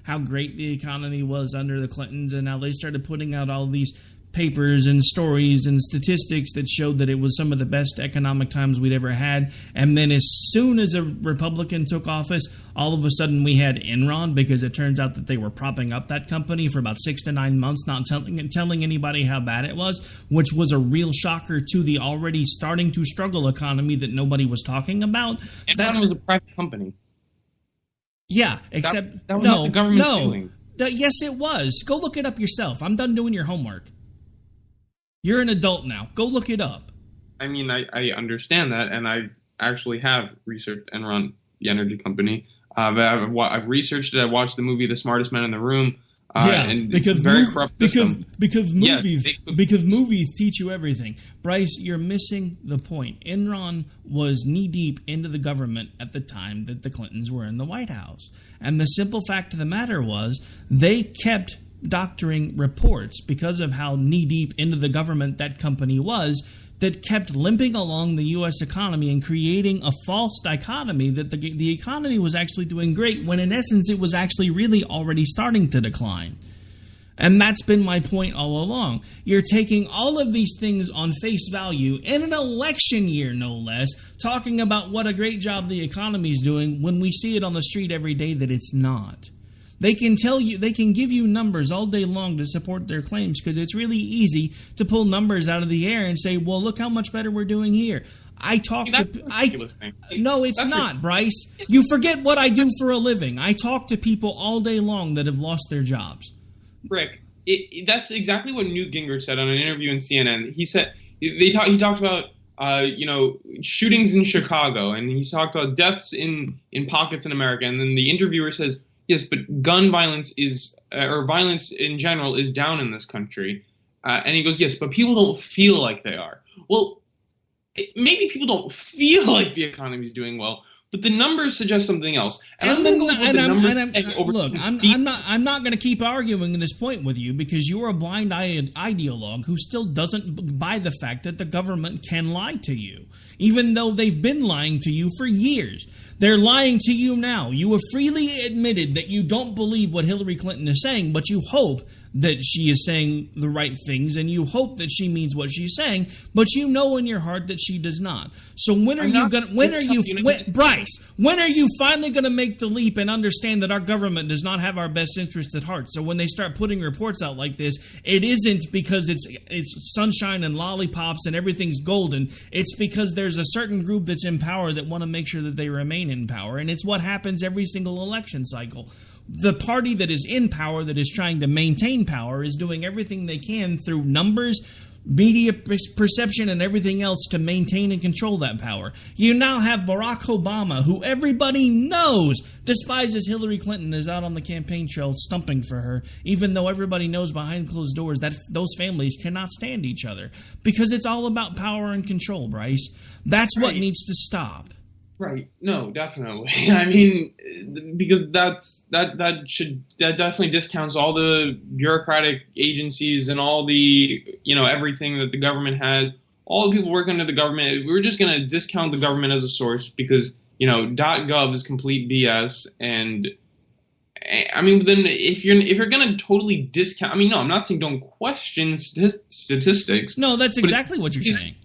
how great the economy was under the Clintons, and how they started putting out all these papers and stories and statistics that showed that it was some of the best economic times we'd ever had. And then as soon as a Republican took office, all of a sudden we had Enron, because it turns out that they were propping up that company for about 6 to 9 months, not telling anybody how bad it was, which was a real shocker to the already starting to struggle economy that nobody was talking about. Enron was a private company. Yeah, except that was not the government doing. Yes, it was. Go look it up yourself. I'm done doing your homework. You're an adult now. Go look it up. I mean, I understand that, and I actually have researched Enron, the energy company. I've researched it. I watched the movie The Smartest Man in the Room. Because movies teach you everything. Bryce, you're missing the point. Enron was knee-deep into the government at the time that the Clintons were in the White House. And the simple fact of the matter was they kept doctoring reports because of how knee-deep into the government that company was, that kept limping along the U.S. economy and creating a false dichotomy that the economy was actually doing great, when in essence it was actually really already starting to decline. And that's been my point all along. You're taking all of these things on face value in an election year, no less, talking about what a great job the economy's doing, when we see it on the street every day that it's not. They can tell you, they can give you numbers all day long to support their claims, because it's really easy to pull numbers out of the air and say, well, look how much better we're doing here. No, it's not, Bryce. You forget what I do for a living. I talk to people all day long that have lost their jobs. Rick, that's exactly what Newt Gingrich said on an interview in CNN. He said he talked about shootings in Chicago, and he talked about deaths in pockets in America, and then the interviewer says, yes, but gun violence or violence in general is down in this country. And he goes, yes, but people don't feel like they are. Well, maybe people don't feel like the economy is doing well, but the numbers suggest something else. I'm not going to keep arguing this point with you, because you're a blind ideologue who still doesn't buy the fact that the government can lie to you, even though they've been lying to you for years. They're lying to you now. You have freely admitted that you don't believe what Hillary Clinton is saying, but you hope that she is saying the right things, and you hope that she means what she's saying, but you know in your heart that she does not. So Bryce, when are you finally going to make the leap and understand that our government does not have our best interests at heart? So when they start putting reports out like this, it isn't because it's sunshine and lollipops and everything's golden. It's because there's a certain group that's in power that want to make sure that they remain in power, and it's what happens every single election cycle. The party that is in power, that is trying to maintain power, is doing everything they can through numbers, media perception and everything else to maintain and control that power. You now have Barack Obama, who everybody knows despises Hillary Clinton, is out on the campaign trail stumping for her, even though everybody knows behind closed doors that those families cannot stand each other. Because it's all about power and control, Bryce. That's what needs to stop. Right. No, definitely. I mean, because that definitely discounts all the bureaucratic agencies and all the, everything that the government has, all the people working under the government. We're just going to discount the government as a source because, .gov is complete BS. And I mean, then if you're going to totally discount, no, I'm not saying don't question statistics. No, that's exactly what you're saying.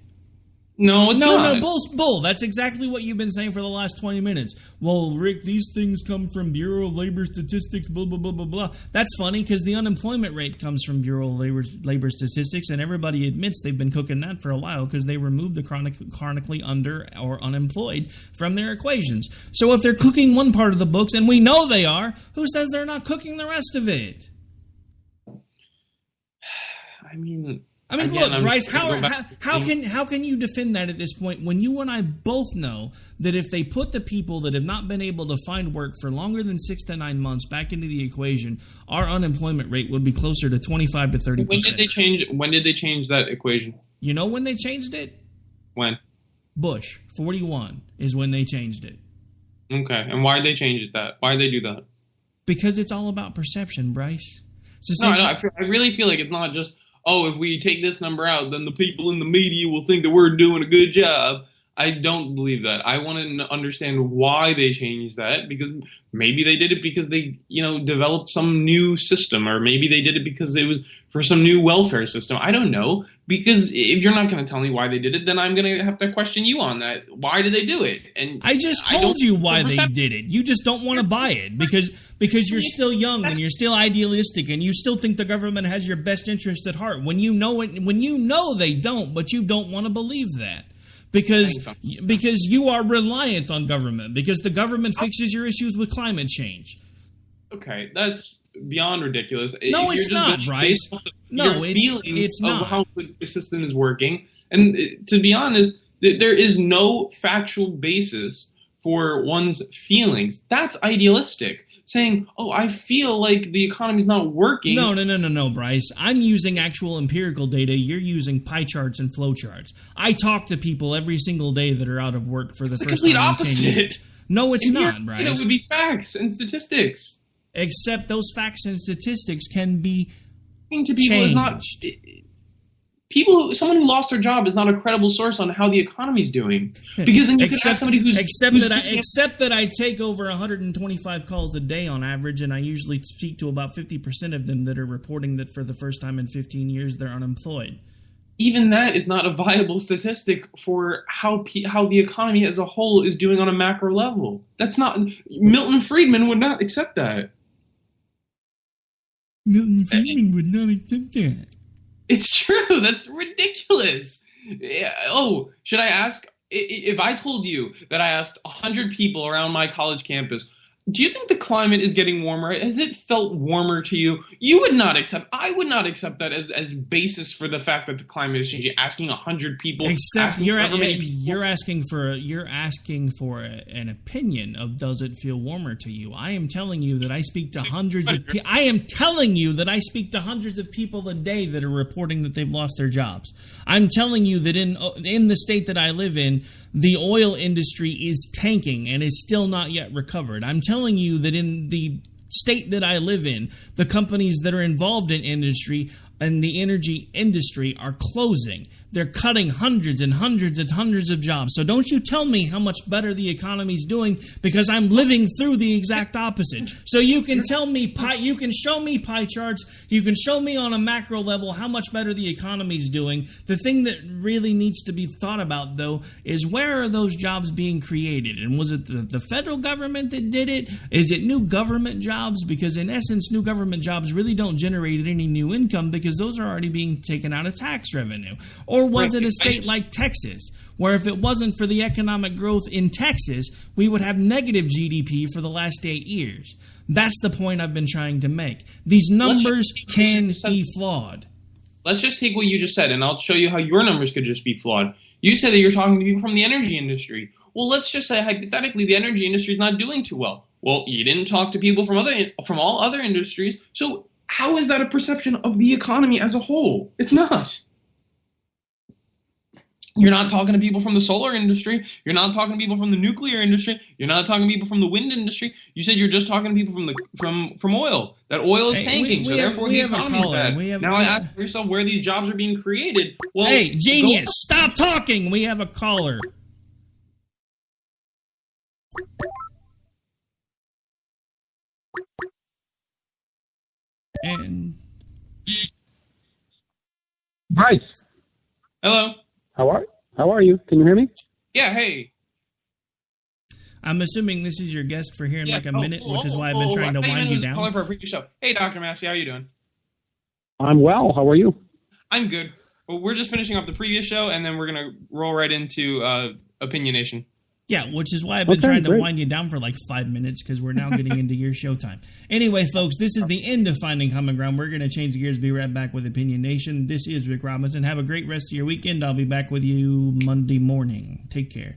No, it's not. No, bull. That's exactly what you've been saying for the last 20 minutes. Well, Rick, these things come from Bureau of Labor Statistics, blah, blah, blah, blah, blah. That's funny because the unemployment rate comes from Bureau of Labor Statistics, and everybody admits they've been cooking that for a while because they removed the chronically under or unemployed from their equations. So if they're cooking one part of the books, and we know they are, who says they're not cooking the rest of it? I mean, again, look, Bryce, how can you defend that at this point when you and I both know that if they put the people that have not been able to find work for longer than 6 to 9 months back into the equation, our unemployment rate would be closer to 25 to 30%. When did they change that equation? You know when they changed it? When? Bush, 41 is when they changed it. Okay, and why did they change it that? Why did they do that? Because it's all about perception, Bryce. I really feel like it's not just, if we take this number out, then the people in the media will think that we're doing a good job. I don't believe that. I want to understand why they changed that, because maybe they did it because they, developed some new system, or maybe they did it because it was for some new welfare system. I don't know, because if you're not going to tell me why they did it, then I'm going to have to question you on that. Why did they do it? And I just told you why they did it. You just don't want to buy it because you're still young and you're still idealistic and you still think the government has your best interest at heart when you know it, when you know they don't, but you don't want to believe that. Because you are reliant on government, because the government fixes your issues with climate change. Okay, that's beyond ridiculous. No, it's not, Bryce. No, it's not. Of how the system is working. And to be honest, there is no factual basis for one's feelings. That's idealistic. Saying, I feel like the economy's not working. No, Bryce. I'm using actual empirical data. You're using pie charts and flow charts. I talk to people every single day that are out of work for the first time in 10 years. It's the complete opposite. No, it's not, Bryce. It would be facts and statistics. Except those facts and statistics can be changed. Someone who lost their job is not a credible source on how the economy's doing. Because then you can ask somebody except that I take over 125 calls a day on average, and I usually speak to about 50% of them that are reporting that for the first time in 15 years they're unemployed. Even that is not a viable statistic for how the economy as a whole is doing on a macro level. That's not. Milton Friedman would not accept that. Milton Friedman would not accept that. It's true. That's ridiculous. Should I ask? If I told you that I asked 100 people around my college campus, do you think the climate is getting warmer? Has it felt warmer to you? You would not accept. I would not accept that as basis for the fact that the climate is changing. Asking 100 people. Except you're asking for an opinion of does it feel warmer to you? I am telling you that I speak to hundreds of people. I am telling you that I speak to hundreds of people a day that are reporting that they've lost their jobs. I'm telling you that in the state that I live in, the oil industry is tanking and is still not yet recovered. I'm telling you that in the state that I live in, the companies that are involved in industry and the energy industry are closing. They're cutting hundreds and hundreds and hundreds of jobs. So don't you tell me how much better the economy's doing, because I'm living through the exact opposite. So you can tell me, you can show me pie charts, you can show me on a macro level how much better the economy's doing. The thing that really needs to be thought about, though, is where are those jobs being created? And was it the federal government that did it? Is it new government jobs? Because in essence, new government jobs really don't generate any new income, because those are already being taken out of tax revenue. Or was it a state like Texas, where if it wasn't for the economic growth in Texas, we would have negative GDP for the last 8 years? That's the point I've been trying to make. These numbers can be flawed. let's just take what you just said, and I'll show you how your numbers could just be flawed. You said that you're talking to people from the energy industry. Well, let's just say hypothetically the energy industry is not doing too well. Well, you didn't talk to people from all other industries, so how is that a perception of the economy as a whole? It's not. You're not talking to people from the solar industry. You're not talking to people from the nuclear industry. You're not talking to people from the wind industry. You said you're just talking to people from oil. That oil is tanking, so therefore the economy is bad. Now I ask yourself where these jobs are being created. Well, hey, genius, stop talking. We have a caller. And Bryce. Hello. How are you? Can you hear me? Yeah, hey. I'm assuming this is your guest for here in like a minute, which is why I've been trying to wind you down. Calling for a previous show. Hey, Dr. Massey, how you doing? I'm well. How are you? I'm good. Well, we're just finishing up the previous show, and then we're going to roll right into Opinionation. Yeah, which is why I've been trying to wind you down for like 5 minutes, because we're now getting into your showtime. Anyway, folks, this is the end of Finding Common Ground. We're going to change gears, be right back with Opinionation. This is Rick Robinson. Have a great rest of your weekend. I'll be back with you Monday morning. Take care.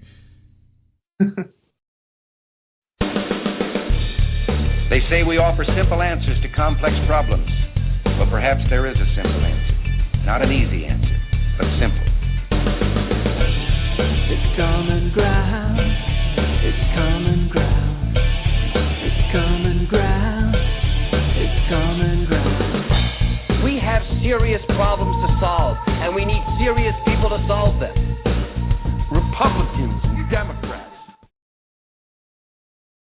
They say we offer simple answers to complex problems, but perhaps there is a simple answer. Not an easy answer, but simple. It's common ground. It's common ground. It's common ground. It's common ground. We have serious problems to solve, and we need serious people to solve them. Republicans and Democrats.